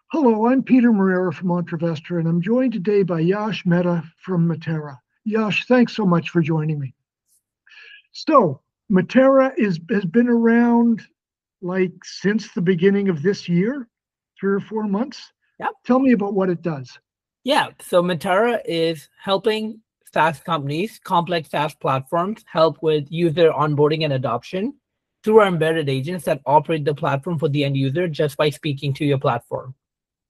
Hello, I'm Peter Moreira from Entrevestor, and I'm joined today by Yash Mehta from Mettara. Yash, thanks so much for joining me. So, has been around like since the beginning of this year, 3 or 4 months. Yep. Tell me about what it does. Yeah. So Mettara is helping SaaS companies, complex SaaS platforms, help with user onboarding and adoption through our embedded agents that operate the platform for the end user just by speaking to your platform.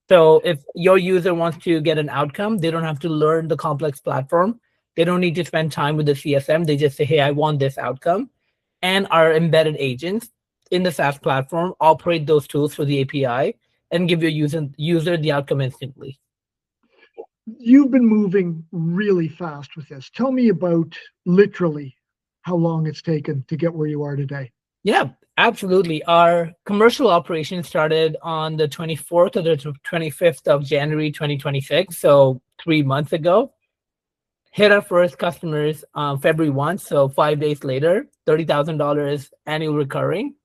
So if your user wants to get an outcome, they don't have to learn the complex platform. They don't need to spend time with the CSM. They just say, hey, I want this outcome. And our embedded agents in the SaaS platform operate those tools through the API and give your user the outcome instantly. You've been moving really fast with this. Tell me about literally how long it's taken to get where you are today. Yeah, absolutely. Our commercial operation started on the 24th or the 25th of January 2026, so 3 months ago. Hit our first customers February 1, so 5 days later, $30,000 annual recurring.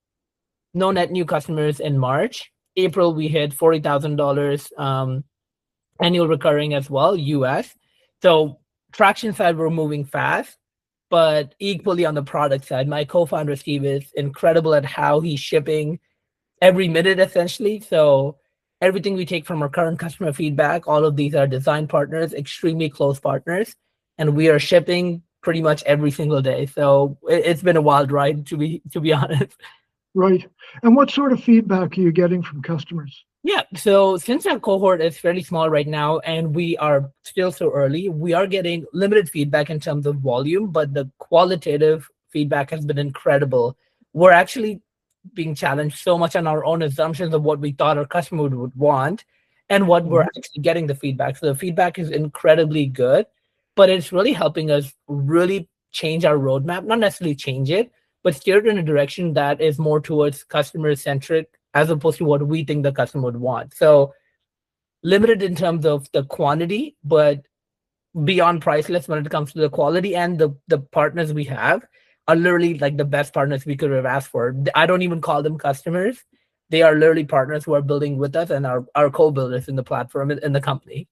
No net new customers in March. April, we hit $40,000 annual recurring as well, US. So traction side, we're moving fast, but equally on the product side, my co-founder Steve is incredible at how he's shipping every minute essentially. So everything we take from our current customer feedback, all of these are design partners, extremely close partners, and we are shipping pretty much every single day. So it's been a wild ride to be honest. Right. And what sort of feedback are you getting from customers? Yeah, so since our cohort is fairly small right now and we are still so early, we are getting limited feedback in terms of volume, but the qualitative feedback has been incredible. We're actually being challenged so much on our own assumptions of what we thought our customer would want and what we're actually getting the feedback. So the feedback is incredibly good, but it's really helping us really change our roadmap, not necessarily change it, but steer it in a direction that is more towards customer centric as opposed to what we think the customer would want. So limited in terms of the quantity, but beyond priceless when it comes to the quality, and the partners we have are literally like the best partners we could have asked for. I don't even call them customers. They are literally partners who are building with us and our co-builders in the platform in the company.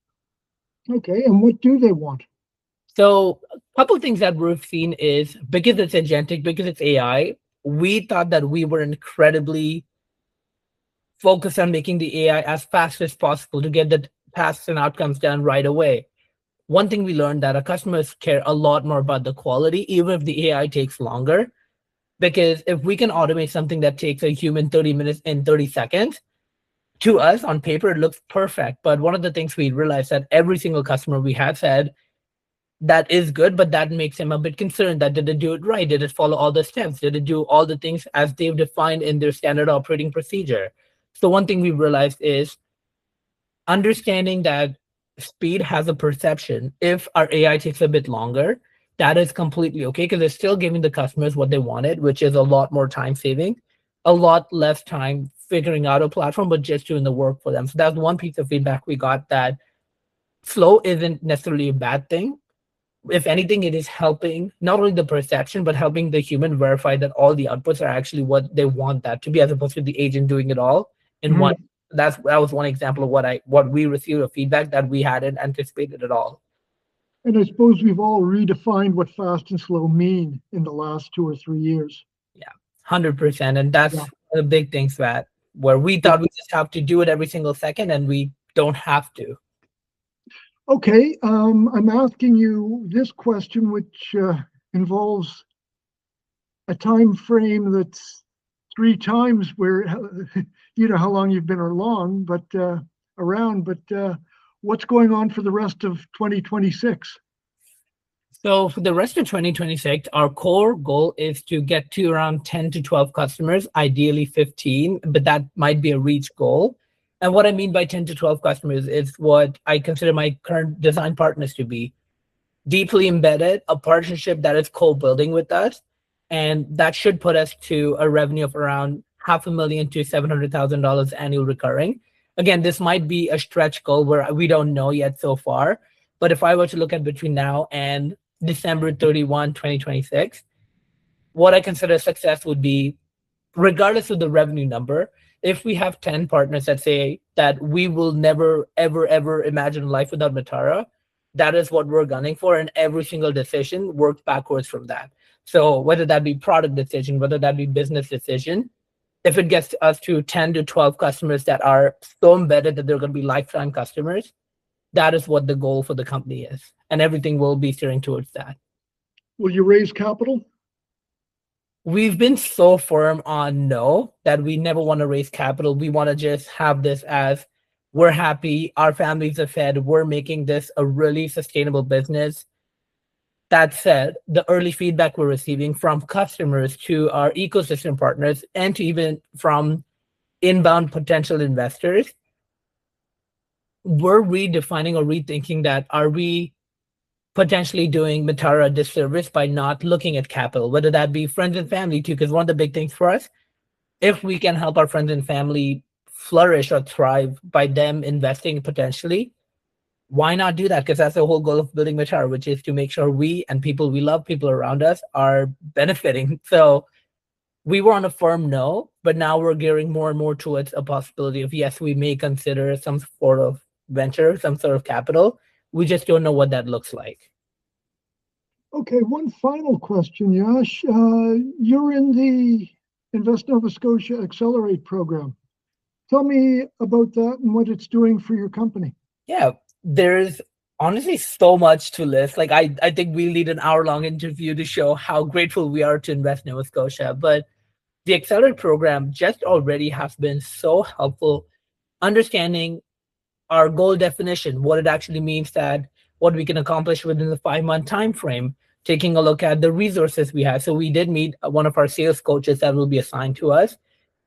Okay. And what do they want? So a couple of things that we've seen is because it's agentic, because it's AI, we thought that we were incredibly focused on making the AI as fast as possible to get the tasks and outcomes done right away. One thing we learned that our customers care a lot more about the quality, even if the AI takes longer. Because if we can automate something that takes a human 30 minutes in 30 seconds, to us on paper, it looks perfect. But one of the things we realized that every single customer we have said that is good, but that makes them a bit concerned that did it do it right? Did it follow all the steps? Did it do all the things as they've defined in their standard operating procedure? So one thing we realized is understanding that speed has a perception. If our AI takes a bit longer, that is completely okay because it's still giving the customers what they wanted, which is a lot more time saving, a lot less time figuring out a platform, but just doing the work for them. So that's one piece of feedback we got, that slow isn't necessarily a bad thing. If anything, it is helping not only the perception, but helping the human verify that all the outputs are actually what they want that to be, as opposed to the agent doing it all in one. That was one example of what we received of feedback that we hadn't anticipated at all. And I suppose we've all redefined what fast and slow mean in the last 2 or 3 years. Yeah, 100%. And that's the big things that where we thought we just have to do it every single second, and we don't have to. Okay, I'm asking you this question, which involves a time frame that's 3 times where you know how long you've been around, but what's going on for the rest of 2026? So for the rest of 2026, our core goal is to get to around 10 to 12 customers, ideally 15, but that might be a reach goal. And what I mean by 10 to 12 customers is what I consider my current design partners to be: deeply embedded, a partnership that is co-building with us. And that should put us to a revenue of around $500,000 to $700,000 annual recurring. Again, this might be a stretch goal where we don't know yet so far. But if I were to look at between now and December 31, 2026, what I consider success would be regardless of the revenue number, if we have 10 partners that say that we will never, ever, ever imagine life without Mettara, that is what we're gunning for. And every single decision works backwards from that. So whether that be product decision, whether that be business decision, if it gets us to 10 to 12 customers that are so embedded that they're going to be lifetime customers, that is what the goal for the company is. And everything will be steering towards that. Will you raise capital? We've been so firm on no, that we never want to raise capital. We want to just have this as we're happy, our families are fed, we're making this a really sustainable business. That said, the early feedback we're receiving from customers to our ecosystem partners and to even from inbound potential investors, we're redefining or rethinking that. Are we potentially doing Mettara a disservice by not looking at capital, whether that be friends and family too? Because one of the big things for us, if we can help our friends and family flourish or thrive by them investing potentially, why not do that? Because that's the whole goal of building Mettara, which is to make sure we and people we love, people around us, are benefiting. So we were on a firm no, but now we're gearing more and more towards a possibility of yes, we may consider some sort of venture, some sort of capital. We just don't know what that looks like. Okay, one final question, Yash. You're in the Invest Nova Scotia Accelerate program. Tell me about that and what it's doing for your company. Yeah, there's honestly so much to list. Like I think we'll need an hour-long interview to show how grateful we are to Invest Nova Scotia. But the Accelerate program just already has been so helpful understanding our goal definition, what it actually means, that what we can accomplish within the 5-month time frame, taking a look at the resources we have. So we did meet one of our sales coaches that will be assigned to us,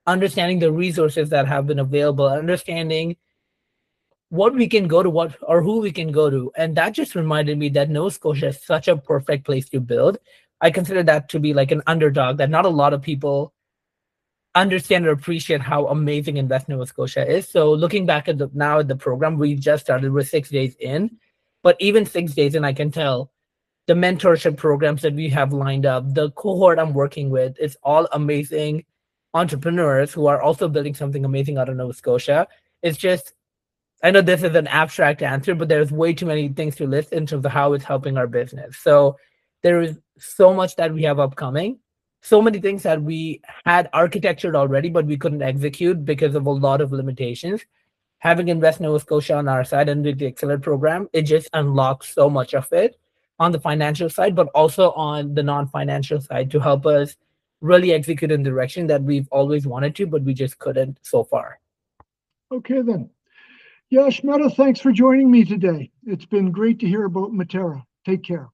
understanding the resources that have been available, understanding what we can go to, what or who we can go to. And that just reminded me that Nova Scotia is such a perfect place to build. I consider that to be like an underdog, that not a lot of people understand or appreciate how amazing Invest Nova Scotia is. So looking back at the program, we just started, we're 6 days in, but even 6 days in, I can tell the mentorship programs that we have lined up, the cohort I'm working with, it's all amazing entrepreneurs who are also building something amazing out of Nova Scotia. It's just, I know this is an abstract answer, but there's way too many things to list in terms of how it's helping our business. So there is so much that we have upcoming, so many things that we had architectured already, but we couldn't execute because of a lot of limitations. Having Invest Nova Scotia on our side and with the Accelerate program, it just unlocks so much of it on the financial side, but also on the non-financial side to help us really execute in the direction that we've always wanted to, but we just couldn't so far. Okay, then. Yash Mehta, thanks for joining me today. It's been great to hear about Mettara. Take care.